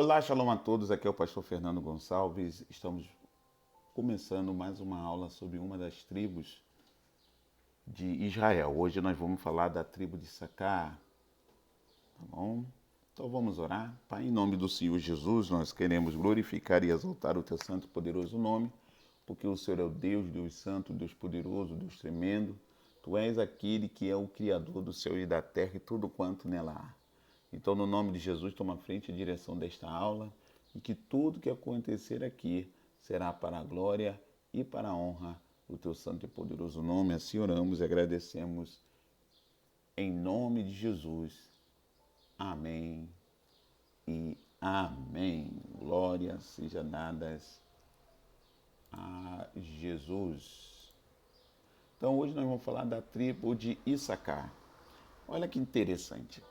Olá, shalom a todos. Aqui é o pastor Fernando Gonçalves. Estamos começando mais uma aula sobre uma das tribos de Israel. Hoje nós vamos falar da tribo de Sacar, tá bom? Então vamos orar. Pai, em nome do Senhor Jesus, nós queremos glorificar e exaltar o teu santo e poderoso nome, porque o Senhor é o Deus, Deus santo, Deus poderoso, Deus tremendo. Tu és aquele que é o Criador do céu e da terra e tudo quanto nela há. Então, no nome de Jesus, toma frente e direção desta aula e que tudo que acontecer aqui será para a glória e para a honra do teu santo e poderoso nome. Assim oramos e agradecemos em nome de Jesus. Amém e amém. Glória seja dadas a Jesus. Então, hoje nós vamos falar da tribo de Issacar. Olha que interessante.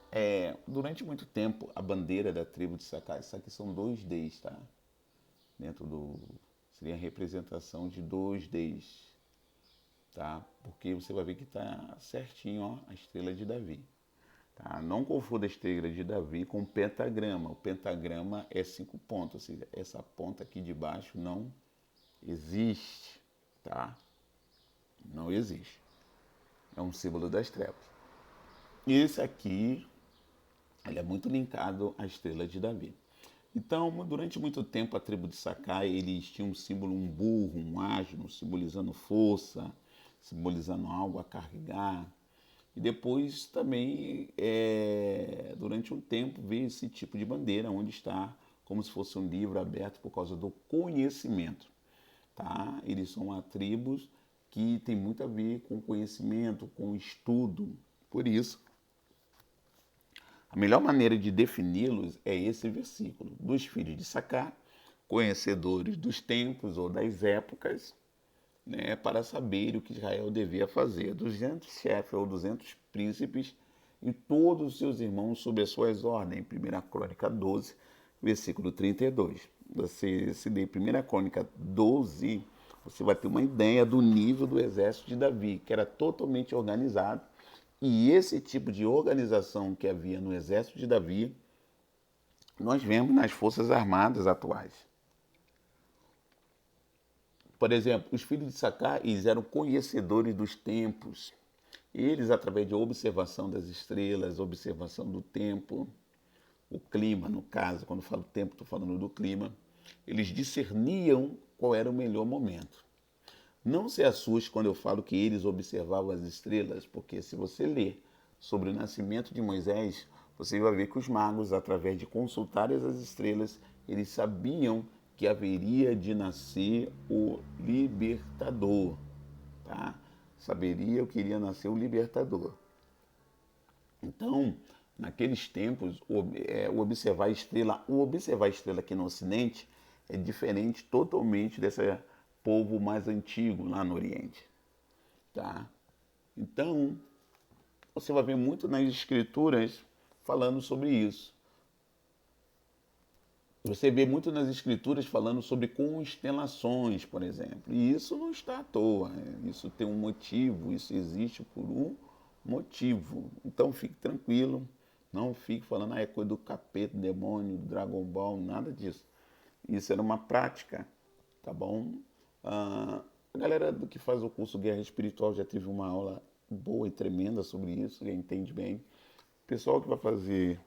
Durante muito tempo, a bandeira da tribo de Sacar, isso aqui são dois Ds, tá? Dentro do. Seria a representação de dois Ds, tá? Porque você vai ver que tá certinho, ó, a estrela de Davi. Tá? Não confunda a estrela de Davi com o pentagrama. O pentagrama é 5 pontos, ou seja, essa ponta aqui de baixo não existe, tá? Não existe. É um símbolo das trevas. Esse aqui ele é muito linkado à estrela de Davi. Então, durante muito tempo, a tribo de Sacar, eles tinham um símbolo, um burro, um asno, simbolizando força, simbolizando algo a carregar. E depois também, durante um tempo, veio esse tipo de bandeira, onde está como se fosse um livro aberto por causa do conhecimento. Tá? Eles são uma tribo que tem muito a ver com conhecimento, com estudo. Por isso, a melhor maneira de defini-los é esse versículo: dos filhos de Sacar, conhecedores dos tempos ou das épocas, né, para saber o que Israel devia fazer. 200 chefes ou 200 príncipes e todos os seus irmãos sob as suas ordens. 1 Crônica 12, versículo 32. Você se ler 1 Crônica 12, você vai ter uma ideia do nível do exército de Davi, que era totalmente organizado. E esse tipo de organização que havia no exército de Davi, nós vemos nas forças armadas atuais. Por exemplo, os filhos de Sacar, eles eram conhecedores dos tempos. Eles, através de observação das estrelas, observação do tempo, o clima, no caso, quando eu falo tempo, estou falando do clima, eles discerniam qual era o melhor momento. Não se assuste quando eu falo que eles observavam as estrelas, porque se você ler sobre o nascimento de Moisés, você vai ver que os magos, através de consultarem as estrelas, eles sabiam que haveria de nascer o libertador, tá? Saberia que iria nascer o libertador. Então, naqueles tempos, o observar a estrela aqui no Ocidente é diferente totalmente desse povo mais antigo lá no Oriente, tá? Então, você vai ver muito nas escrituras falando sobre isso. Você vê muito nas escrituras falando sobre constelações, por exemplo. E isso não está à toa, né? Isso tem um motivo, isso existe por um motivo. Então fique tranquilo, não fique falando, é coisa do capeta, demônio, Dragon Ball, nada disso. Isso era uma prática, tá bom? A galera do que faz o curso Guerra Espiritual já teve uma aula boa e tremenda sobre isso, já entende bem. O pessoal que vai fazer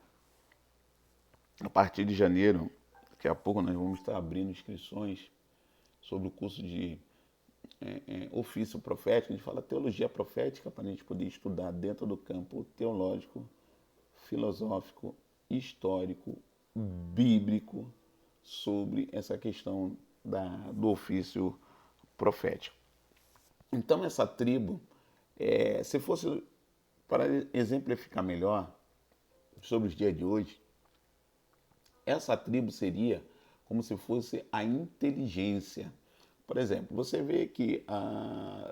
a partir de janeiro, daqui a pouco nós vamos estar abrindo inscrições sobre o curso de ofício profético. A gente fala teologia profética para a gente poder estudar dentro do campo teológico, filosófico, histórico, bíblico sobre essa questão do ofício profético. Então essa tribo, se fosse para exemplificar melhor sobre os dias de hoje, essa tribo seria como se fosse a inteligência. Por exemplo, você vê que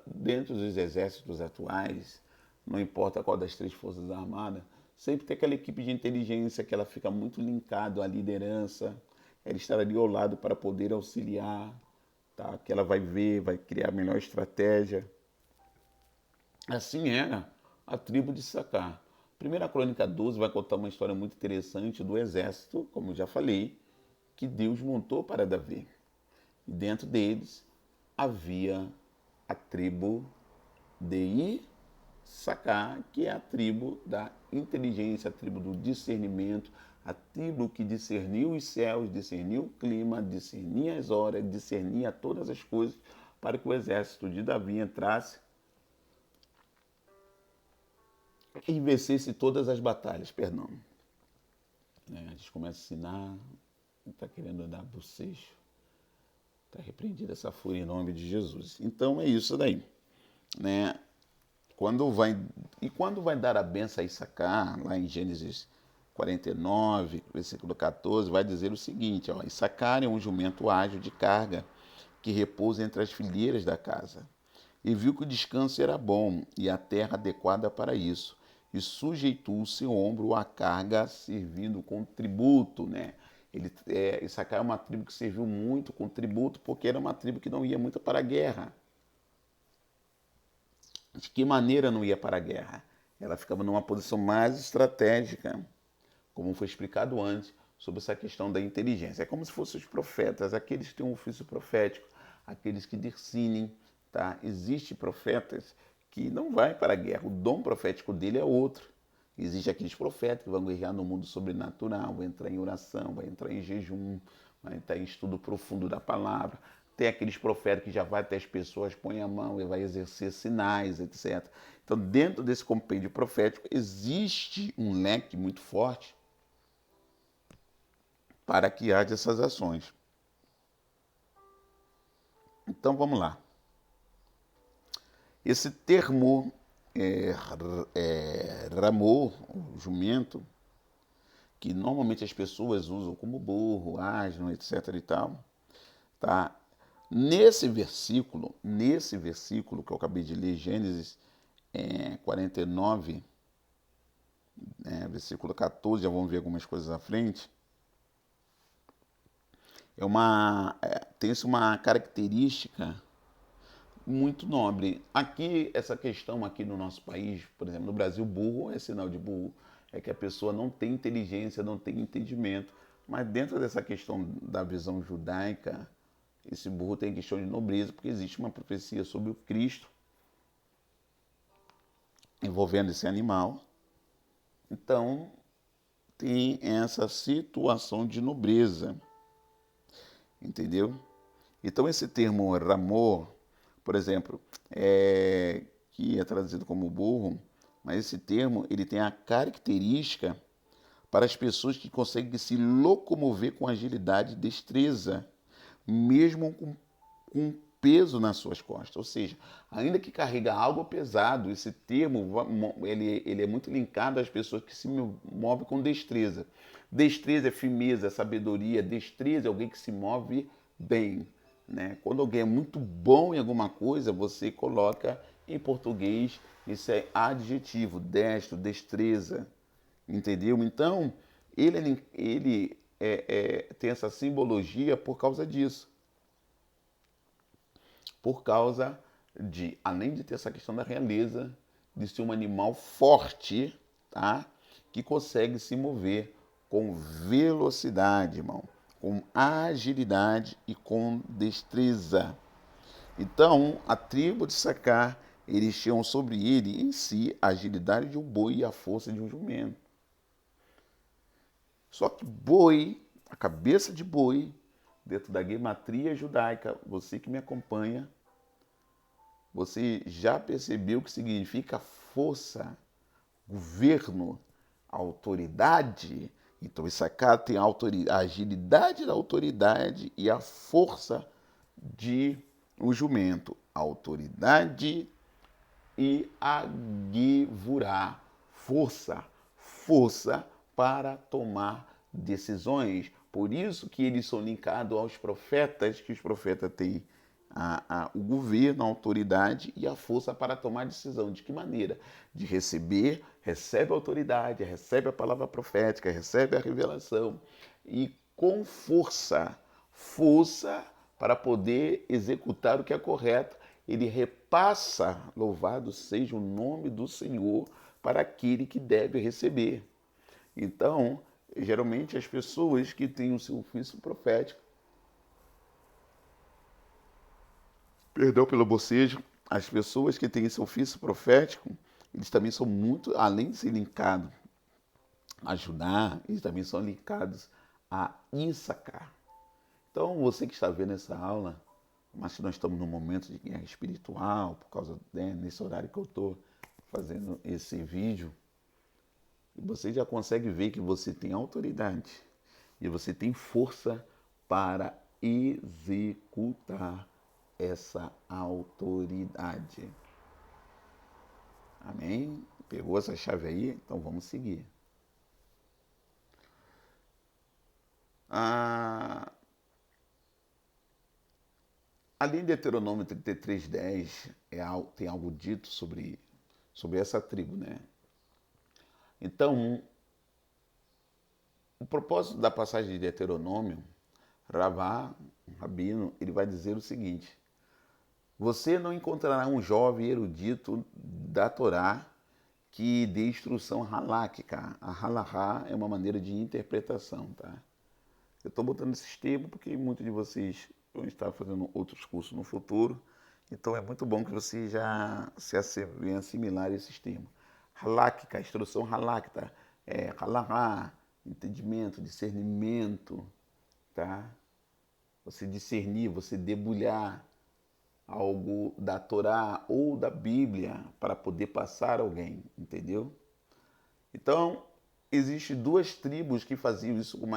dentro dos exércitos atuais, não importa qual das três forças armadas, sempre tem aquela equipe de inteligência que ela fica muito linkada à liderança, ela está ali ao lado para poder auxiliar, tá? Que ela vai ver, vai criar a melhor estratégia. Assim era a tribo de Sacar. 1 Crônica 12 vai contar uma história muito interessante do exército, como eu já falei, que Deus montou para Davi. E dentro deles havia a tribo de Issacar, que é a tribo da inteligência, a tribo do discernimento, a tribo que discerniu os céus, discerniu o clima, discernia as horas, discernia todas as coisas para que o exército de Davi entrasse e vencesse todas as batalhas, perdão. A gente começa a ensinar, está querendo dar bocejo, está repreendida essa fúria em nome de Jesus. Então é isso daí, né? Quando vai dar a benção a Issacar, lá em Gênesis 49, versículo 14, vai dizer o seguinte, ó, Issacar é um jumento ágil de carga que repousa entre as fileiras da casa. E viu que o descanso era bom e a terra adequada para isso. E sujeitou o seu ombro à carga, servindo com tributo, né? Issacar é uma tribo que serviu muito com tributo, porque era uma tribo que não ia muito para a guerra. De que maneira não ia para a guerra? Ela ficava numa posição mais estratégica, como foi explicado antes, sobre essa questão da inteligência. É como se fossem os profetas, aqueles que têm um ofício profético, aqueles que discernem, tá? Existem profetas que não vai para a guerra, o dom profético dele é outro. Existem aqueles profetas que vão guerrear no mundo sobrenatural, vão entrar em oração, vão entrar em jejum, vão entrar em estudo profundo da palavra. Tem aqueles profetas que já vai até as pessoas, põe a mão e vai exercer sinais, etc. Então, dentro desse compêndio profético, existe um leque muito forte para que haja essas ações. Então, vamos lá. Esse termo ramor, o jumento, que normalmente as pessoas usam como burro, asno, etc. e tal, tá? Nesse versículo que eu acabei de ler, Gênesis 49, versículo 14, já vamos ver algumas coisas à frente, tem-se uma característica muito nobre. Aqui, essa questão aqui no nosso país, por exemplo, no Brasil, burro é sinal de burro, é que a pessoa não tem inteligência, não tem entendimento. Mas dentro dessa questão da visão judaica, esse burro tem questão de nobreza, porque existe uma profecia sobre o Cristo envolvendo esse animal. Então, tem essa situação de nobreza, entendeu? Então, esse termo ramor, por exemplo, que é traduzido como burro, mas esse termo ele tem a característica para as pessoas que conseguem se locomover com agilidade e destreza, mesmo com peso nas suas costas. Ou seja, ainda que carrega algo pesado, esse termo ele é muito linkado às pessoas que se movem com destreza. Destreza é firmeza, sabedoria. Destreza é alguém que se move bem, né? Quando alguém é muito bom em alguma coisa, você coloca em português, isso é adjetivo, destro, destreza, entendeu? Então, ele tem essa simbologia por causa disso. Por causa de, além de ter essa questão da realeza, de ser um animal forte, tá? Que consegue se mover com velocidade, irmão, com agilidade e com destreza. Então, a tribo de Issacar, eles tinham sobre ele em si a agilidade de um boi e a força de um jumento. Só que boi, a cabeça de boi, dentro da gematria judaica, você que me acompanha, você já percebeu o que significa força, governo, autoridade? Então, Issacar tem a agilidade da autoridade e a força de um jumento. Autoridade e agivurá, força para tomar decisões. Por isso que eles são linkados aos profetas, que os profetas têm o governo, a autoridade e a força para tomar decisão. De que maneira? De recebe a autoridade, recebe a palavra profética, recebe a revelação e com força para poder executar o que é correto, ele repassa, louvado seja o nome do Senhor, para aquele que deve receber. Então, geralmente as pessoas que têm o seu ofício profético, perdão pelo bocejo, as pessoas que têm esse ofício profético, eles também são muito, além de ser linkados a ajudar, eles também são linkados a Issacar. Então, você que está vendo essa aula, mas que nós estamos num momento de guerra espiritual, por causa, nesse horário que eu estou fazendo esse vídeo, você já consegue ver que você tem autoridade e você tem força para executar essa autoridade. Amém? Pegou essa chave aí? Então vamos seguir. Ali em Deuteronômio 33:10 tem algo dito sobre essa tribo, né? Então, o propósito da passagem de Deuteronômio, Ravá, Rabino, ele vai dizer o seguinte: você não encontrará um jovem erudito da Torá que dê instrução haláquica. A halahá é uma maneira de interpretação, tá? Eu estou botando esses termos porque muitos de vocês vão estar fazendo outros cursos no futuro, então é muito bom que você já venha assimilar esses termos. Haláquica, instrução haláquica, halahá, entendimento, discernimento, tá? Você discernir, você debulhar algo da Torá ou da Bíblia para poder passar a alguém, entendeu? Então, existem duas tribos que faziam isso com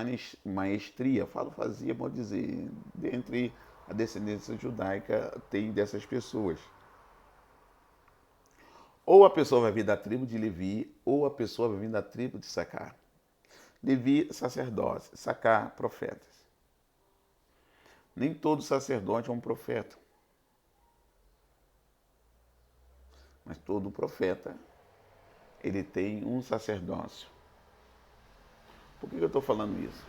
maestria. Falo fazia, pode dizer, dentre a descendência judaica tem dessas pessoas. Ou a pessoa vai vir da tribo de Levi, ou a pessoa vai vir da tribo de Sacar. Levi, sacerdote, Sacar, profetas. Nem todo sacerdote é um profeta. Mas todo profeta, ele tem um sacerdócio. Por que eu estou falando isso?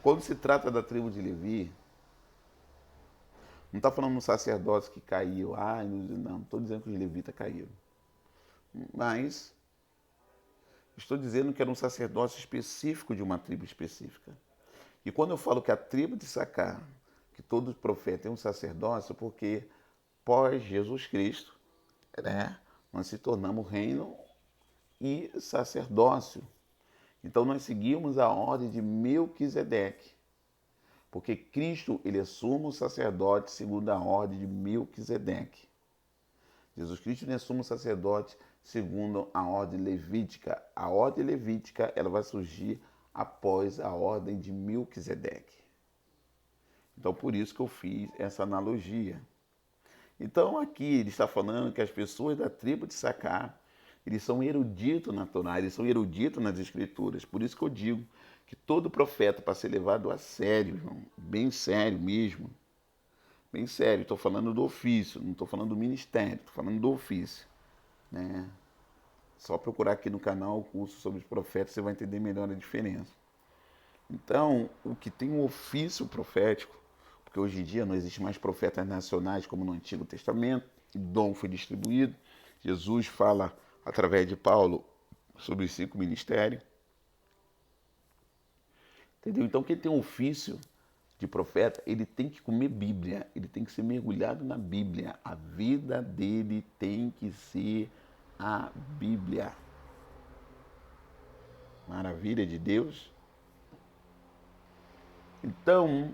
Quando se trata da tribo de Levi, não está falando no sacerdócio que caiu. Não estou dizendo que os levitas caíram. Mas estou dizendo que era um sacerdócio específico de uma tribo específica. E quando eu falo que a tribo de Sacar, que todo profeta é um sacerdócio, porque pós Jesus Cristo, né, nós se tornamos reino e sacerdócio. Então nós seguimos a ordem de Melquisedeque, porque Cristo ele é sumo sacerdote segundo a ordem de Melquisedeque. Jesus Cristo ele é sumo sacerdote segundo a ordem levítica. A ordem levítica ela vai surgir após a ordem de Melquisedeque. Então por isso que eu fiz essa analogia. Então aqui ele está falando que as pessoas da tribo de Sacar, eles são eruditos na Torá, eles são eruditos nas Escrituras. Por isso que eu digo que todo profeta, para ser levado a sério, irmão, bem sério mesmo, bem sério, estou falando do ofício, não estou falando do ministério, estou falando do ofício. Né? Só procurar aqui no canal o curso sobre os profetas, você vai entender melhor a diferença. Então, o que tem um ofício profético, porque hoje em dia não existe mais profetas nacionais como no Antigo Testamento, o dom foi distribuído, Jesus fala através de Paulo sobre os 5 ministérios. Entendeu? Então quem tem um ofício de profeta, ele tem que comer Bíblia, ele tem que ser mergulhado na Bíblia. A vida dele tem que ser a Bíblia. Maravilha de Deus. Então,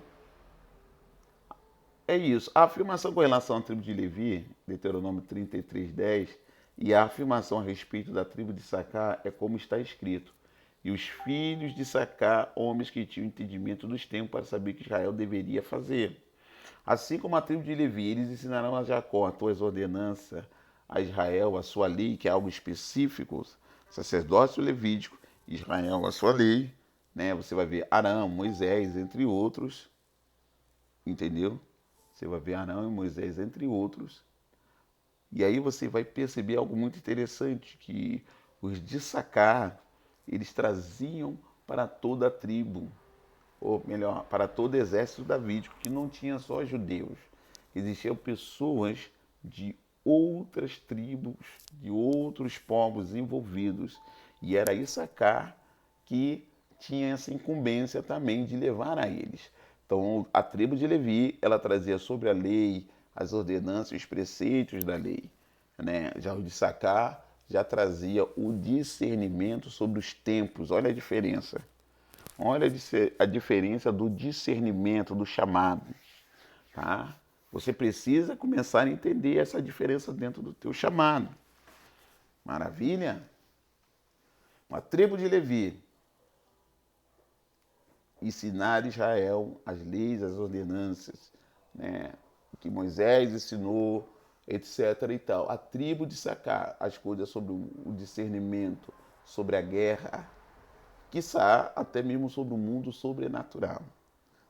é isso. A afirmação com relação à tribo de Levi, Deuteronômio 33:10, e a afirmação a respeito da tribo de Sacar é como está escrito. E os filhos de Sacar, homens que tinham entendimento dos tempos para saber o que Israel deveria fazer. Assim como a tribo de Levi, eles ensinarão a Jacó as tuas ordenanças, a Israel a sua lei, que é algo específico, sacerdócio levítico, Israel a sua lei, né? Você vai ver Arão, Moisés, entre outros, entendeu? Você vai ver Arão e Moisés, entre outros. E aí você vai perceber algo muito interessante, que os de Sacar, eles traziam para toda a tribo, ou melhor, para todo o exército davídico, que não tinha só judeus. Existiam pessoas de outras tribos, de outros povos envolvidos. E era Issacar que tinha essa incumbência também de levar a eles. Então, a tribo de Levi, ela trazia sobre a lei, as ordenanças, os preceitos da lei, né? Já o de Issacar já trazia o discernimento sobre os tempos. Olha a diferença. Olha a diferença do discernimento, do chamado, tá? Você precisa começar a entender essa diferença dentro do teu chamado. Maravilha? Uma tribo de Levi ensinar Israel as leis, as ordenanças, né, que Moisés ensinou, etc. e tal. A tribo de Issacar as coisas sobre o discernimento, sobre a guerra, quiçá até mesmo sobre o mundo sobrenatural.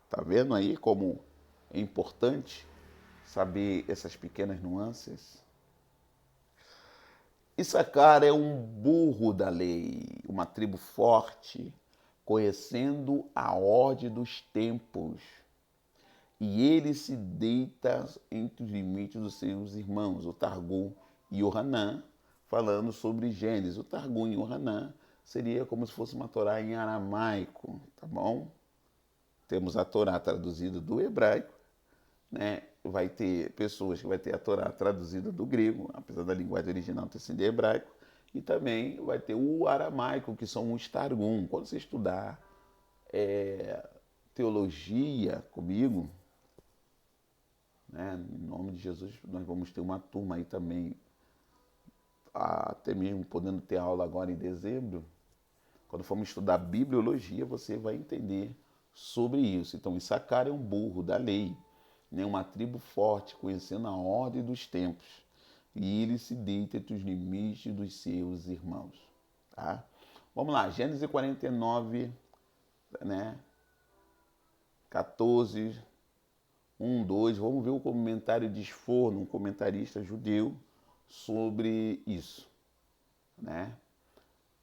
Tá vendo aí como é importante saber essas pequenas nuances? Issacar é um burro da lei, uma tribo forte, conhecendo a ordem dos tempos. E ele se deita entre os limites dos seus irmãos, o Targum e o Hanã, falando sobre Gênesis. O Targum e o Hanã seria como se fosse uma Torá em aramaico, tá bom? Temos a Torá traduzida do hebraico, né? Vai ter pessoas que vai ter a Torá traduzida do grego, apesar da linguagem original ter sido hebraico, e também vai ter o aramaico, que são os Targum. Quando você estudar teologia comigo, né, em nome de Jesus, nós vamos ter uma turma aí também, até mesmo podendo ter aula agora em dezembro. Quando formos estudar bibliologia, você vai entender sobre isso. Então, Issacar é um burro da lei, né? Uma tribo forte, conhecendo a ordem dos tempos. E ele se deita entre os limites dos seus irmãos. Tá? Vamos lá, Gênesis 49, né? 14, 1, 2. Vamos ver o comentário de Sforno, um comentarista judeu, sobre isso, né?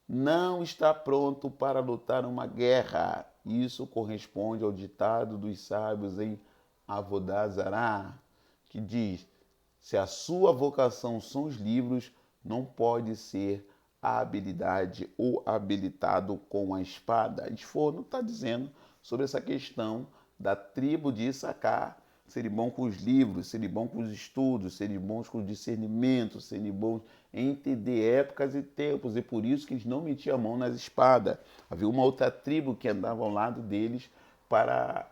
Não está pronto para lutar uma guerra. Isso corresponde ao ditado dos sábios em Avodá Zará, que diz: se a sua vocação são os livros, não pode ser a habilidade ou habilitado com a espada. Esforno está dizendo sobre essa questão da tribo de Issacar serem bons com os livros, serem bons com os estudos, serem bons com o discernimento, serem bons em entender épocas e tempos, e por isso que eles não metiam a mão nas espadas. Havia uma outra tribo que andava ao lado deles para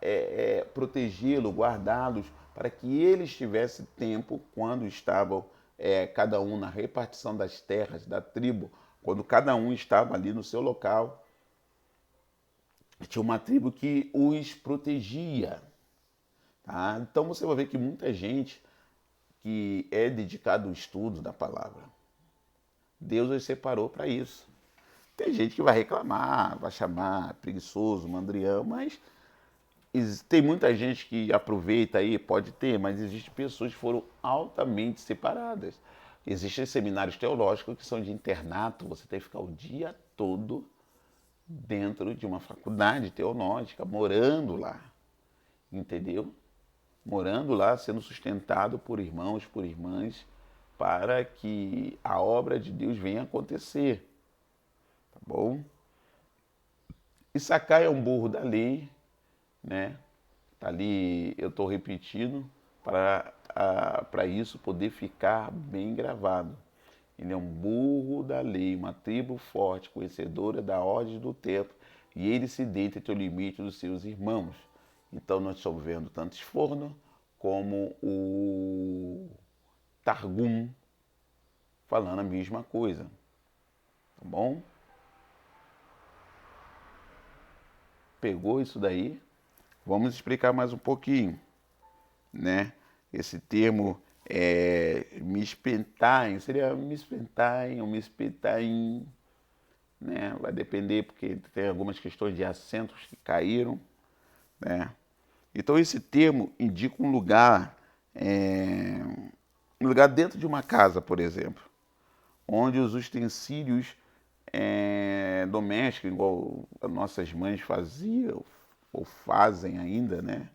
protegê-los, guardá-los, para que eles tivessem tempo, quando estavam cada um na repartição das terras da tribo, quando cada um estava ali no seu local, tinha uma tribo que os protegia. Tá? Então você vai ver que muita gente que é dedicada ao estudo da palavra, Deus os separou para isso. Tem gente que vai reclamar, vai chamar preguiçoso, mandrião, mas tem muita gente que aproveita aí, pode ter, mas existem pessoas que foram altamente separadas. Existem seminários teológicos que são de internato, você tem que ficar o dia todo dentro de uma faculdade teológica, morando lá, entendeu? Morando lá, sendo sustentado por irmãos, por irmãs, para que a obra de Deus venha acontecer, tá bom? Issacar é um burro da lei, né? Tá ali, eu estou repetindo para isso poder ficar bem gravado. Ele é um burro da lei, uma tribo forte, conhecedora da ordem do tempo, e ele se deita entre o limite dos seus irmãos. Então nós estamos vendo tanto Esforno como o Targum falando a mesma coisa, tá bom? Pegou isso daí? Vamos explicar mais um pouquinho, né? Esse termo mispentain, seria mispentain ou mispentain, né? Vai depender, porque tem algumas questões de acentos que caíram, né? Então esse termo indica um lugar dentro de uma casa, por exemplo, onde os utensílios domésticos, igual as nossas mães faziam ou fazem ainda, né?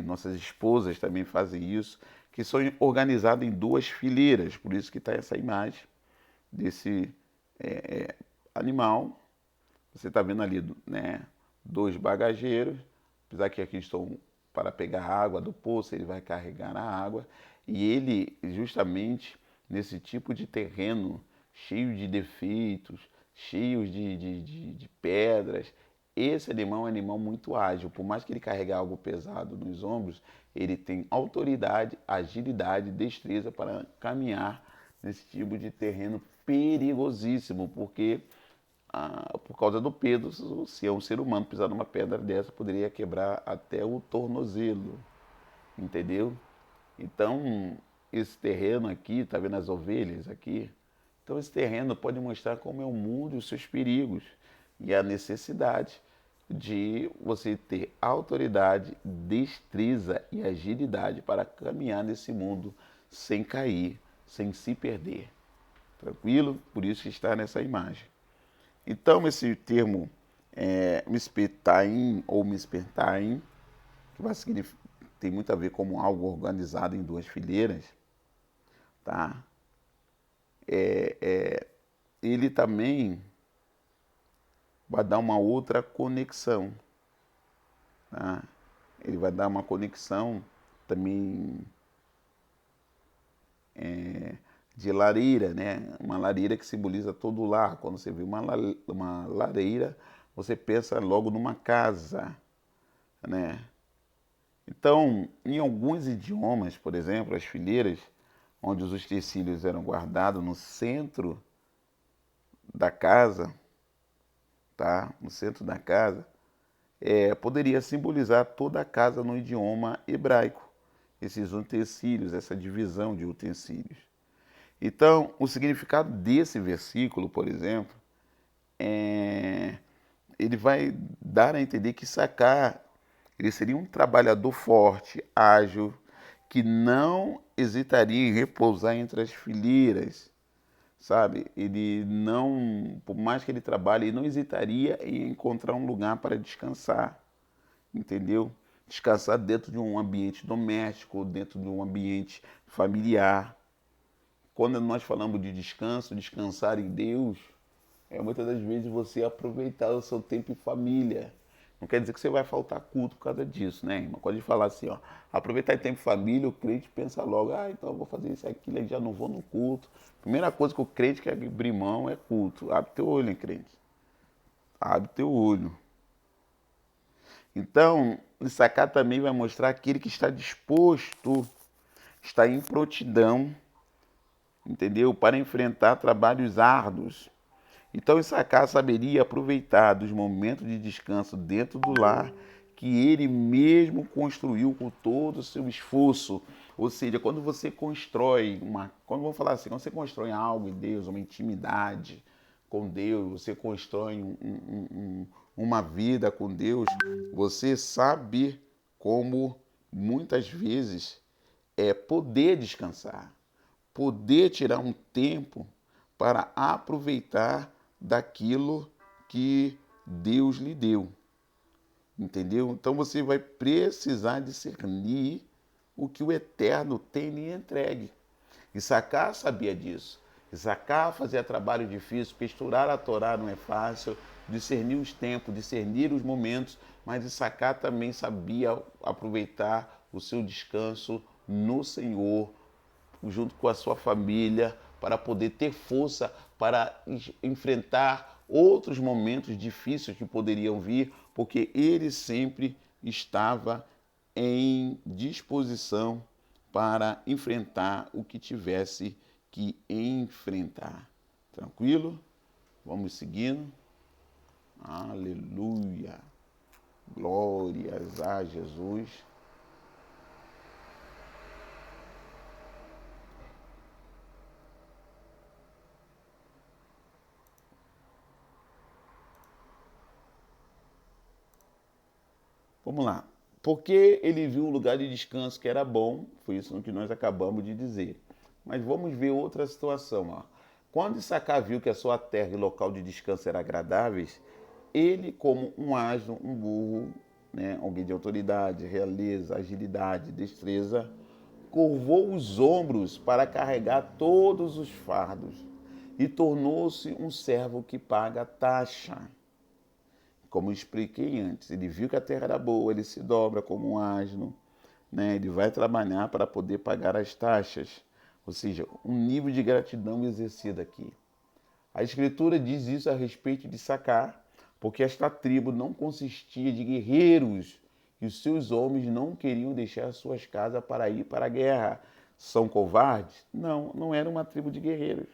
Nossas esposas também fazem isso, que são organizados em duas fileiras, por isso que está essa imagem desse animal. Você está vendo ali, né, dois bagageiros, apesar que aqui estão para pegar a água do poço, ele vai carregar a água, e ele, justamente nesse tipo de terreno, cheio de defeitos, cheios de pedras, esse animal é um animal muito ágil. Por mais que ele carregue algo pesado nos ombros, ele tem autoridade, agilidade, destreza para caminhar nesse tipo de terreno perigosíssimo, porque por causa do peso, se é um ser humano pisar numa pedra dessa, poderia quebrar até o tornozelo, entendeu? Então, esse terreno aqui, tá vendo as ovelhas aqui? Então, esse terreno pode mostrar como é o mundo e os seus perigos e a necessidade de você ter autoridade, destreza e agilidade para caminhar nesse mundo sem cair, sem se perder. Tranquilo? Por isso que está nessa imagem. Então, esse termo mispetain ou mispetain, que vai tem muito a ver com algo organizado em duas fileiras, tá? Ele também vai dar uma outra conexão, tá? Ele vai dar uma conexão também de lareira, né? Uma lareira que simboliza todo o lar. Quando você vê uma lareira, você pensa logo numa casa, né? Então, em alguns idiomas, por exemplo, as fileiras, onde os utensílios eram guardados no centro da casa, tá? No centro da casa, poderia simbolizar toda a casa no idioma hebraico, esses utensílios, essa divisão de utensílios. Então, o significado desse versículo, por exemplo, ele vai dar a entender que Sacar ele seria um trabalhador forte, ágil, que não hesitaria em repousar entre as fileiras, sabe? Ele não, por mais que ele trabalhe, ele não hesitaria em encontrar um lugar para descansar, entendeu? Descansar dentro de um ambiente doméstico, dentro de um ambiente familiar. Quando nós falamos de descanso, descansar em Deus, muitas das vezes você aproveitar o seu tempo em família. Não quer dizer que você vai faltar culto por causa disso, né, irmão? Quando a gente falar assim, ó, aproveitar em tempo em família, o crente pensa logo, então eu vou fazer isso e aquilo, já não vou no culto. Primeira coisa que o crente quer abrir mão é culto. Abre teu olho, hein, crente? Abre teu olho. Então, Sacar também vai mostrar aquele que está disposto, está em prontidão, entendeu? Para enfrentar trabalhos árduos. Então Issacar saberia aproveitar dos momentos de descanso dentro do lar que ele mesmo construiu com todo o seu esforço. Ou seja, quando você constrói quando vamos falar assim, quando você constrói algo em Deus, uma intimidade com Deus, você constrói uma vida com Deus, você sabe como muitas vezes poder descansar, poder tirar um tempo para aproveitar daquilo que Deus lhe deu. Entendeu? Então você vai precisar discernir o que o Eterno tem lhe entregue. Issacar sabia disso. Issacar fazia trabalho difícil, costurar a Torá não é fácil, discernir os tempos, discernir os momentos, mas Issacar também sabia aproveitar o seu descanso no Senhor, junto com a sua família, para poder ter força para enfrentar outros momentos difíceis que poderiam vir, porque ele sempre estava em disposição para enfrentar o que tivesse que enfrentar. Tranquilo? Vamos seguindo. Aleluia. Glórias a Jesus. Vamos lá. Porque ele viu um lugar de descanso que era bom, foi isso que nós acabamos de dizer. Mas vamos ver outra situação. Ó. Quando Issacar viu que a sua terra e local de descanso eram agradáveis, ele, como um asno, um burro, né, alguém de autoridade, realeza, agilidade, destreza, curvou os ombros para carregar todos os fardos e tornou-se um servo que paga taxa. Como eu expliquei antes, ele viu que a terra era boa, ele se dobra como um asno, né? Ele vai trabalhar para poder pagar as taxas. Ou seja, um nível de gratidão exercido aqui. A Escritura diz isso a respeito de Sacar, porque esta tribo não consistia de guerreiros e os seus homens não queriam deixar suas casas para ir para a guerra. São covardes? Não, não era uma tribo de guerreiros.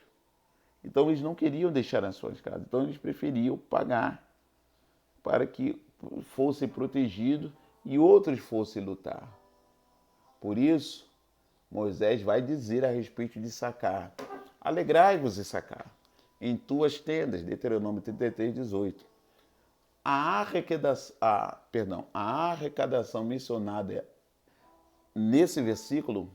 Então eles não queriam deixar as suas casas, então eles preferiam pagar para que fossem protegidos e outros fossem lutar. Por isso, Moisés vai dizer a respeito de Sacar: alegrai-vos e Sacar em tuas tendas, Deuteronômio 33, 18. A arrecadação mencionada nesse versículo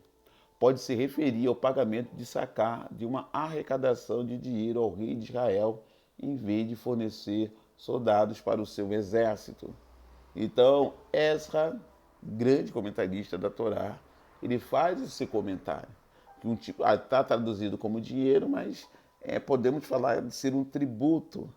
pode se referir ao pagamento de Sacar de uma arrecadação de dinheiro ao rei de Israel, em vez de fornecer soldados para o seu exército. Então, Ezra, grande comentarista da Torá, ele faz esse comentário. Que está traduzido como dinheiro, mas podemos falar de ser um tributo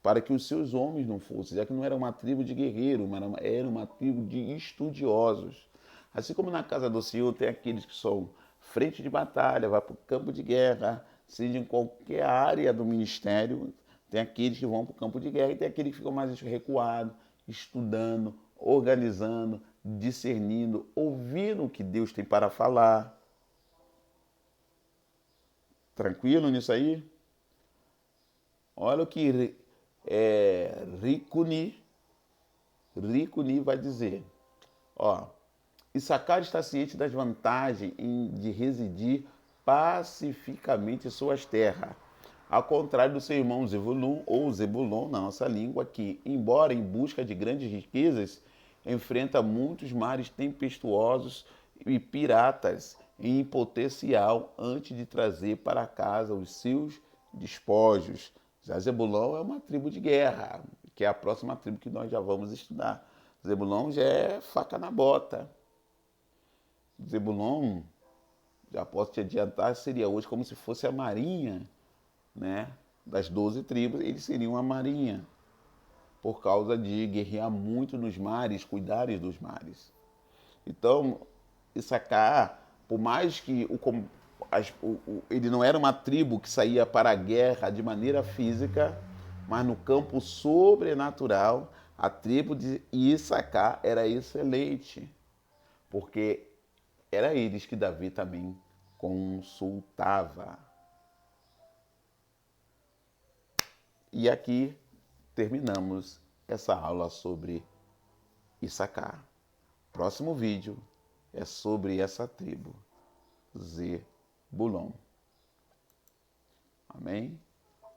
para que os seus homens não fossem, já que não era uma tribo de guerreiros, mas era uma tribo de estudiosos. Assim como na casa do Senhor tem aqueles que são frente de batalha, vai para o campo de guerra, seja em qualquer área do ministério, tem aqueles que vão para o campo de guerra e tem aqueles que ficam mais recuados, estudando, organizando, discernindo, ouvindo o que Deus tem para falar. Tranquilo nisso aí? Olha o que Ricuni vai dizer. Ó, Issacar está ciente das vantagens de residir pacificamente em suas terras, ao contrário do seu irmão Zebulon, ou Zebulon na nossa língua, que, embora em busca de grandes riquezas, enfrenta muitos mares tempestuosos e piratas em potencial antes de trazer para casa os seus despojos. Já Zebulon é uma tribo de guerra, que é a próxima tribo que nós já vamos estudar. Zebulon já é faca na bota. Zebulon, já posso te adiantar, seria hoje como se fosse a marinha, né? Das 12 tribos, eles seriam a marinha, por causa de guerrear muito nos mares, cuidarem dos mares. Então, Issacar, por mais que ele não era uma tribo que saía para a guerra de maneira física, mas no campo sobrenatural, a tribo de Issacar era excelente, porque era eles que Davi também consultava. E aqui terminamos essa aula sobre Issacar. Próximo vídeo é sobre essa tribo, Zebulon. Amém?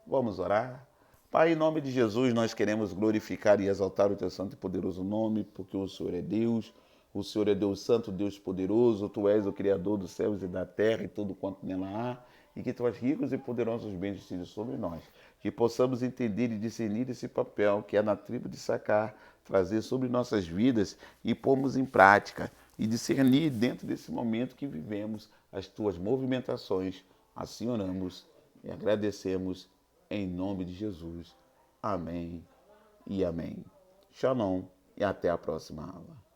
Vamos orar? Pai, em nome de Jesus, nós queremos glorificar e exaltar o teu santo e poderoso nome, porque o Senhor é Deus, o Senhor é Deus santo, Deus poderoso, tu és o Criador dos céus e da terra e tudo quanto nela há, e que tuas ricos e poderosos bens estejam sobre nós, que possamos entender e discernir esse papel que é na tribo de Sacar, trazer sobre nossas vidas e pormos em prática, e discernir dentro desse momento que vivemos as tuas movimentações. Assim oramos e agradecemos em nome de Jesus. Amém e amém. Shalom e até a próxima aula.